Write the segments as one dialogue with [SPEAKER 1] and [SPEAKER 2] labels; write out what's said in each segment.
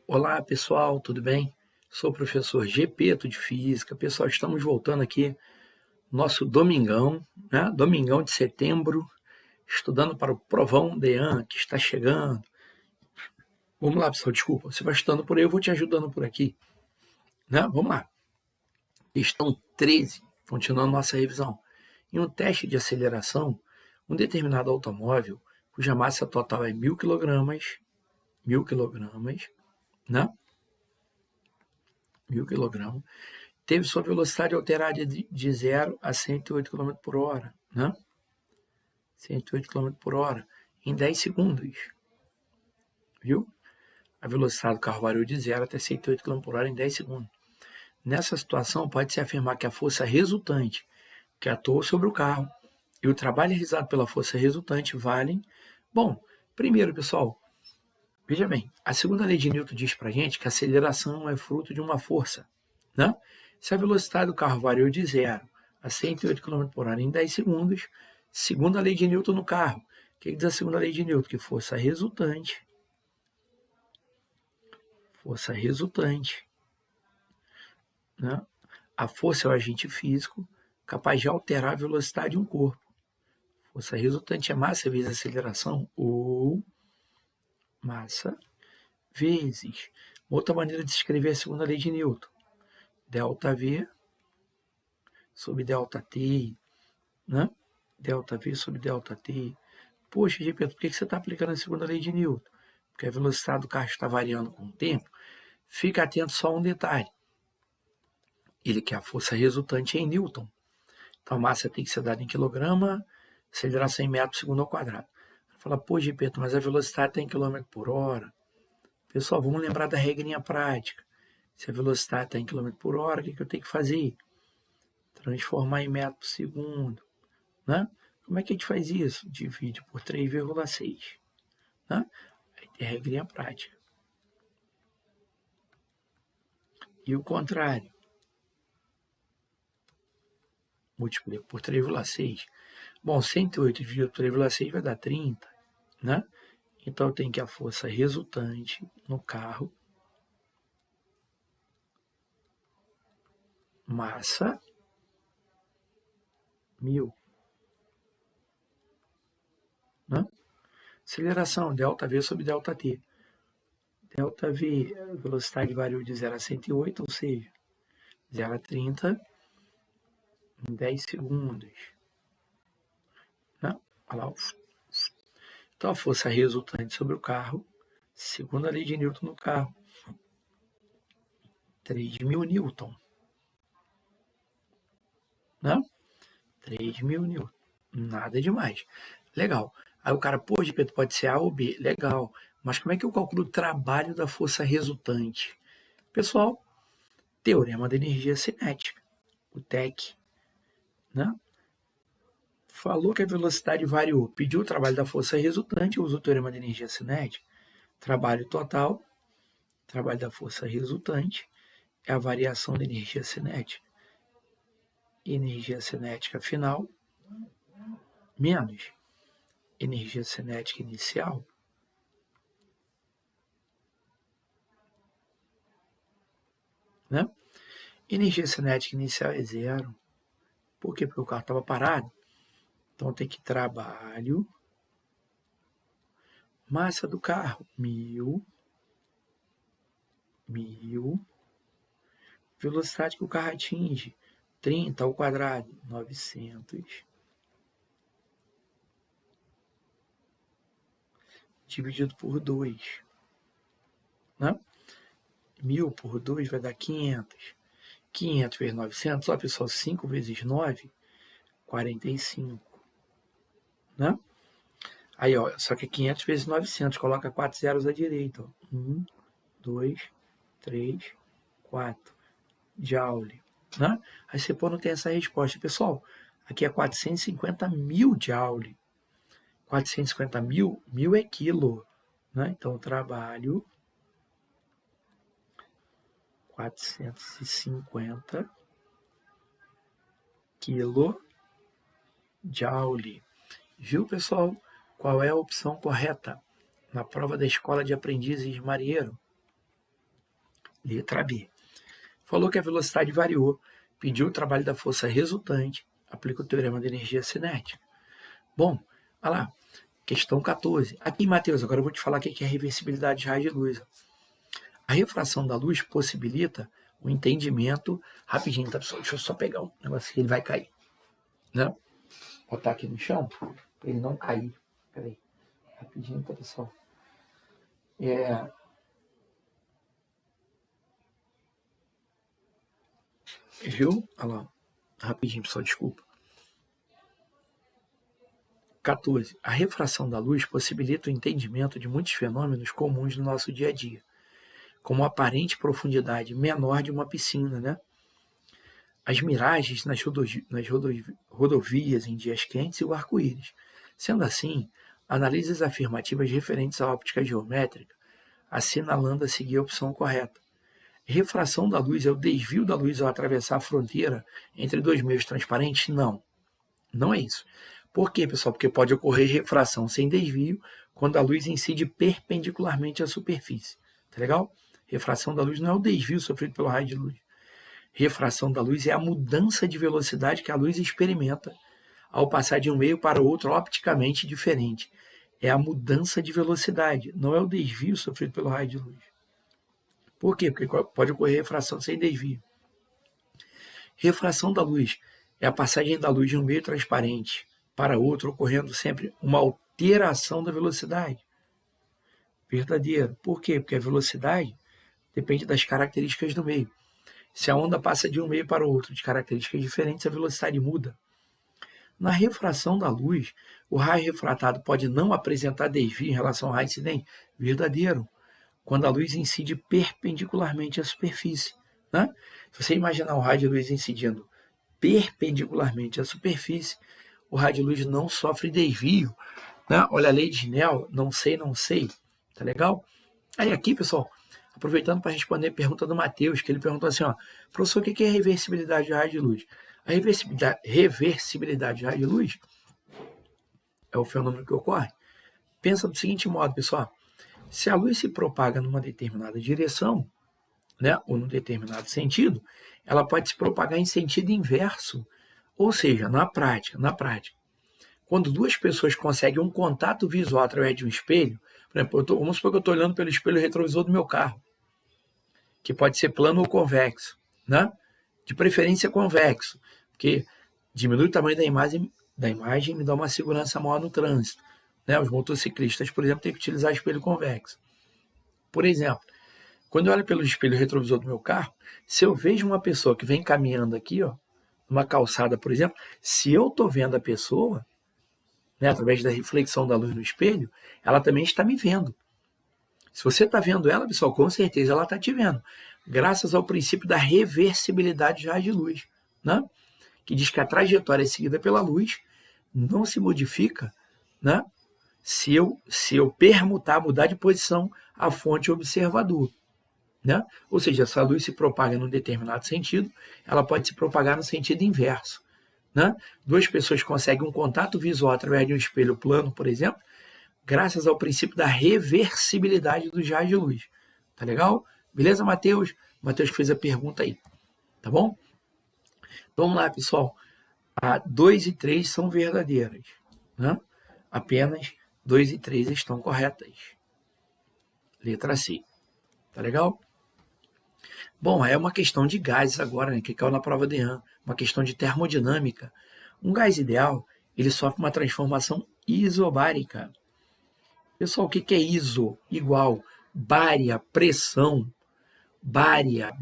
[SPEAKER 1] Olá pessoal, tudo bem? Sou o professor Gepeto de Física. Pessoal, estamos voltando aqui, nosso domingão, né? Domingão de setembro, estudando para o Provão DEAN, que está chegando. Vamos lá, pessoal, desculpa, você vai estudando por aí, eu vou te ajudando por aqui, né? Vamos lá. Questão 13, continuando nossa revisão. Em um teste de aceleração, um determinado automóvel, cuja massa total é 1.000 kg, né? 1.000 kg, teve sua velocidade alterada de 0 a 108 km por hora, né? 108 km por hora em 10 segundos, viu? A velocidade do carro variou de 0 até 108 km por hora em 10 segundos. Nessa situação, pode-se afirmar que a força resultante que atuou sobre o carro e o trabalho realizado pela força resultante valem... Bom, primeiro, pessoal, veja bem, a segunda lei de Newton diz para a gente que a aceleração é fruto de uma força, né? Se a velocidade do carro variou de 0 a 108 km por hora em 10 segundos, segundo a lei de Newton no carro, o que diz a segunda lei de Newton? Que força resultante, né? A força é o agente físico capaz de alterar a velocidade de um corpo. Força resultante é massa vezes aceleração, ou massa vezes... Outra maneira de escrever a segunda lei de Newton: ΔV sobre ΔT, né? ΔV sobre ΔT. Poxa, Gepeto, por que você está aplicando a segunda lei de Newton? Porque a velocidade do carro está variando com o tempo. Fica atento só a um detalhe. Ele quer a força resultante em Newton. Então a massa tem que ser dada em quilograma, aceleração em metro por segundo ao quadrado. Fala, pô, Gepeto, mas a velocidade está em quilômetro por hora. Pessoal, vamos lembrar da regrinha prática. Se a velocidade está em quilômetro por hora, o que eu tenho que fazer? Transformar em metro por segundo, né? Como é que a gente faz isso? Divide por 3,6, né? Aí tem a regrinha prática. E o contrário, multiplica por 3,6. Bom, 108 dividido por 3,6 vai dar 30, né? Então tem que a força resultante no carro, massa, 1.000, né? Aceleração, ΔV sobre ΔT. ΔV, a velocidade variou de 0 a 108, ou seja, 0 a 30 em 10 segundos, né? Olha lá. Então a força resultante sobre o carro, segundo a lei de Newton no carro, 3.000 newton, né? 3.000 newton. Nada demais. Legal. Aí o cara, pô, Gepeto, pode ser A ou B. Legal. Mas como é que eu calculo o trabalho da força resultante? Pessoal, teorema da energia cinética, o TEC, né? Falou que a velocidade variou, pediu o trabalho da força resultante, usa o teorema da energia cinética. Trabalho total, trabalho da força resultante, é a variação da energia cinética. Energia cinética final menos energia cinética inicial, né? Energia cinética inicial é 0. Por quê? Porque o carro estava parado. Então tem que trabalho, massa do carro, 1.000, velocidade que o carro atinge, 30 ao quadrado, 900, dividido por 2, né? 1.000 por 2 vai dar 500. 500 vezes 900, ó pessoal, 5 vezes 9, 45, né? Aí, ó, só que é 500 vezes 900, coloca 4 zeros à direita, ó. 1, 2, 3, 4, Joule, né? Aí você pô, não tem essa resposta. Pessoal, aqui é 450 mil Joule. 450 mil, mil é quilo, né? Então, eu trabalho 450 kJ. Viu, pessoal? Qual é a opção correta na prova da Escola de Aprendizes de Marinheiro? Letra B. Falou que a velocidade variou, pediu o trabalho da força resultante, aplica o teorema da energia cinética. Bom, olha lá, questão 14. Aqui, Matheus, agora eu vou te falar o que é a reversibilidade de raio de luz. A refração da luz possibilita o entendimento... Rapidinho, tá, pessoal? Deixa eu só pegar um negócio que ele vai cair. Né? Botar aqui no chão, para ele não cair. Peraí. Rapidinho, tá, pessoal? Viu? Olha lá. Rapidinho, pessoal, desculpa. 14. A refração da luz possibilita o entendimento de muitos fenômenos comuns no nosso dia a dia, como a aparente profundidade menor de uma piscina, né? As miragens nas rodovias em dias quentes e o arco-íris. Sendo assim, análises afirmativas referentes à óptica geométrica, assinalando a seguir a opção correta. Refração da luz é o desvio da luz ao atravessar a fronteira entre dois meios transparentes? Não. Não é isso. Por quê, pessoal? Porque pode ocorrer refração sem desvio quando a luz incide perpendicularmente à superfície. Tá legal? Refração da luz não é o desvio sofrido pelo raio de luz. Refração da luz é a mudança de velocidade que a luz experimenta ao passar de um meio para o outro opticamente diferente. É a mudança de velocidade, não é o desvio sofrido pelo raio de luz. Por quê? Porque pode ocorrer refração sem desvio. Refração da luz é a passagem da luz de um meio transparente para outro, ocorrendo sempre uma alteração da velocidade. Verdadeiro. Por quê? Porque a velocidade depende das características do meio. Se a onda passa de um meio para o outro de características diferentes, a velocidade muda. Na refração da luz, o raio refratado pode não apresentar desvio em relação ao raio incidente. Verdadeiro. Quando a luz incide perpendicularmente à superfície. Né? Se você imaginar o raio de luz incidindo perpendicularmente à superfície, o raio de luz não sofre desvio. Né? Olha a lei de Snell, não sei. Tá legal? Aí aqui, pessoal, aproveitando para responder a pergunta do Matheus, que ele perguntou assim, ó, professor, o que é reversibilidade de raio de luz? A reversibilidade de raio de luz é o fenômeno que ocorre. Pensa do seguinte modo, pessoal, se a luz se propaga numa determinada direção, né, ou num determinado sentido, ela pode se propagar em sentido inverso. Ou seja, na prática, quando duas pessoas conseguem um contato visual através de um espelho, por exemplo, vamos supor que eu estou olhando pelo espelho retrovisor do meu carro, que pode ser plano ou convexo, né? De preferência convexo, porque diminui o tamanho da imagem e me dá uma segurança maior no trânsito. Né? Os motociclistas, por exemplo, têm que utilizar espelho convexo. Por exemplo, quando eu olho pelo espelho retrovisor do meu carro, se eu vejo uma pessoa que vem caminhando aqui, ó, numa calçada, por exemplo, se eu estou vendo a pessoa, né, através da reflexão da luz no espelho, ela também está me vendo. Se você está vendo ela, pessoal, com certeza ela está te vendo. Graças ao princípio da reversibilidade de raio de luz, né? Que diz que a trajetória seguida pela luz não se modifica, né? Se eu permutar, mudar de posição a fonte observador. Né? Ou seja, se a luz se propaga num determinado sentido, ela pode se propagar no sentido inverso. Né? Duas pessoas conseguem um contato visual através de um espelho plano, por exemplo, graças ao princípio da reversibilidade dos raios de luz. Tá legal? Beleza, Matheus? Matheus fez a pergunta aí. Tá bom? Vamos lá, pessoal. A 2 e 3 são verdadeiras. Né? Apenas 2 e 3 estão corretas. Letra C. Tá legal? Bom, é uma questão de gases agora, né, que caiu na prova de EAN. Uma questão de termodinâmica. Um gás ideal, ele sofre uma transformação isobárica. Pessoal, o que é iso? Igual. Bária, pressão. Bária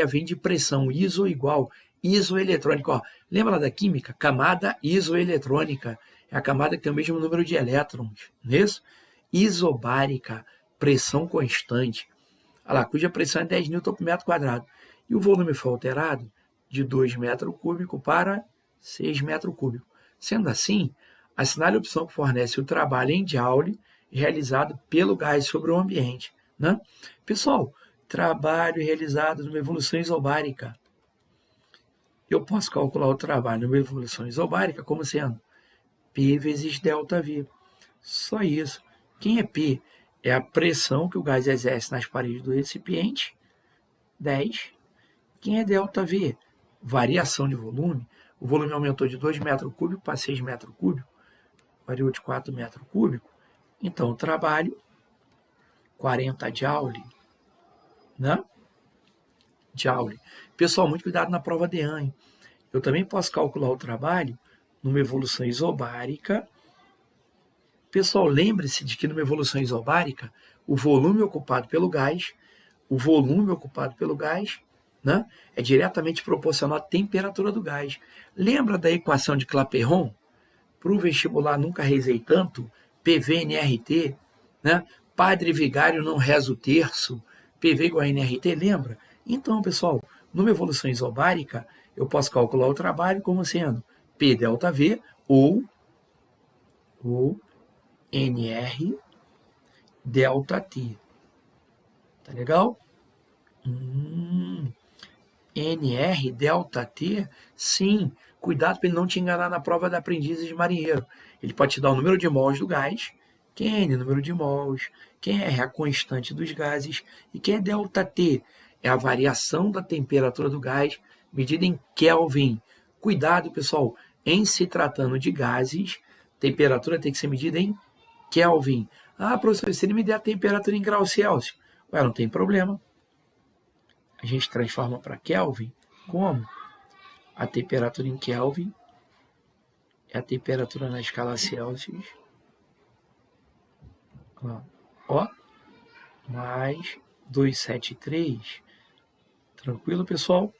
[SPEAKER 1] vem de pressão. Iso igual. Isoeletrônica. Ó, lembra da química? Camada isoeletrônica. É a camada que tem o mesmo número de elétrons. Não é isso? Isobárica. Pressão constante. Olha lá, cuja pressão é 10 N por metro quadrado. E o volume foi alterado de 2 metros cúbicos para 6 metros cúbicos. Sendo assim, assinale a opção que fornece o trabalho em Joule realizado pelo gás sobre o ambiente. Né? Pessoal, trabalho realizado numa evolução isobárica. Eu posso calcular o trabalho numa evolução isobárica como sendo P vezes ΔV. Só isso. Quem é P? É a pressão que o gás exerce nas paredes do recipiente, 10. Quem é ΔV? Variação de volume. O volume aumentou de 2 metros cúbicos para 6 metros cúbicos. Variou de 4 metros cúbicos. Então, o trabalho, 40 Joule, né? Joule. Pessoal, muito cuidado na prova DEAN, hein? Eu também posso calcular o trabalho numa evolução isobárica. Pessoal, lembre-se de que numa evolução isobárica, o volume ocupado pelo gás, né, é diretamente proporcional à temperatura do gás. Lembra da equação de Clapeyron? Para o vestibular nunca rezei tanto, PV-NRT, né? Padre Vigário não reza o terço, PV igual a NRT, lembra? Então, pessoal, numa evolução isobárica, eu posso calcular o trabalho como sendo P ΔV ou NR ΔT. Tá legal? NR ΔT, sim. Cuidado para ele não te enganar na prova da aprendizes de marinheiro. Ele pode te dar o número de mols do gás, quem é N, número de mols, quem é R, a constante dos gases, e quem é ΔT, é a variação da temperatura do gás medida em Kelvin. Cuidado, pessoal, em se tratando de gases, temperatura tem que ser medida em Kelvin. Ah, professor, se ele me der a temperatura em graus Celsius, ué, não tem problema. A gente transforma para Kelvin como? A temperatura em Kelvin é a temperatura na escala Celsius. Ó, mais 273. Tranquilo, pessoal?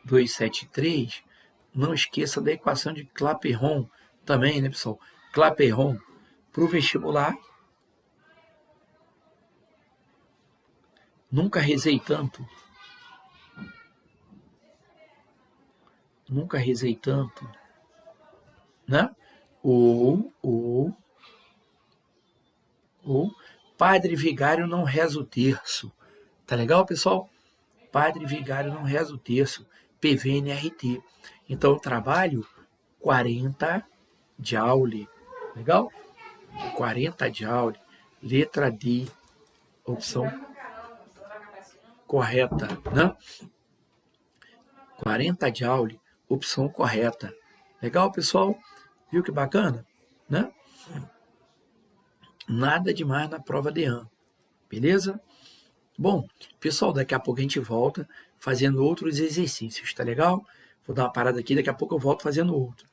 [SPEAKER 1] 273. Não esqueça da equação de Clapeyron também, né, pessoal? Clapeyron para o vestibular. Nunca rezei tanto. Né? Ou Padre Vigário não reza o terço. Tá legal, pessoal? Padre Vigário não reza o terço. PV-NRT. Então, eu trabalho 40 Joule. Legal? 40 Joule. Letra D. Opção correta, né? 40 Joule. Opção correta. Legal, pessoal? Viu que bacana? Né? Nada demais na prova DEAN. Beleza? Bom, pessoal, daqui a pouco a gente volta fazendo outros exercícios, tá legal? Vou dar uma parada aqui, daqui a pouco eu volto fazendo outros.